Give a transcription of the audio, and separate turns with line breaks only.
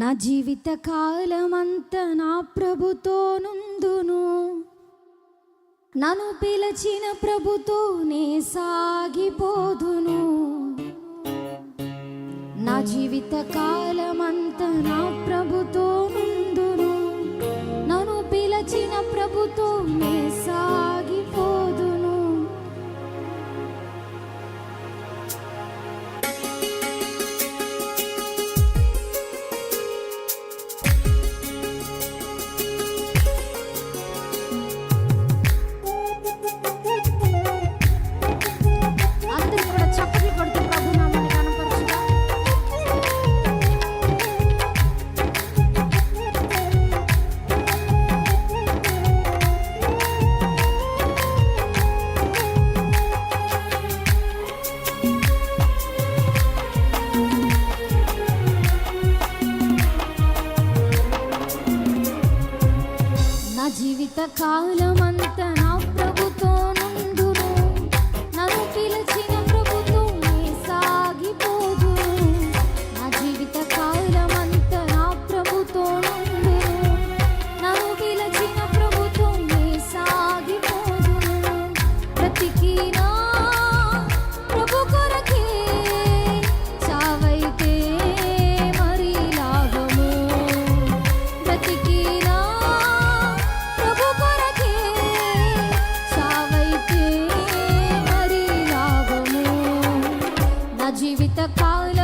నా జీవిత కాలమంతా నా ప్రభుతో నుందును, నన్ను పిలిచిన ప్రభుతోనే సాగిపోదును. నా జీవిత కాలమంతా నా ప్రభుతో నుందును, నన్ను పిలిచిన ప్రభుతోనే సాగిపోదును. జీవిత కాలమంతా నా ప్రభుతో నుందును, నన్ను పిలిచిన ప్రభుతోనే సాగిపోదును. నా జీవిత కాలమంతా నా ప్రభుతో నుందును, నన్ను పిలిచిన ప్రభుతోనే సాగిపోదును. బ్రతికినా ప్రభు కొరకే, చావైతే మరి లాభము. బ్రతికినా జీవిత కాల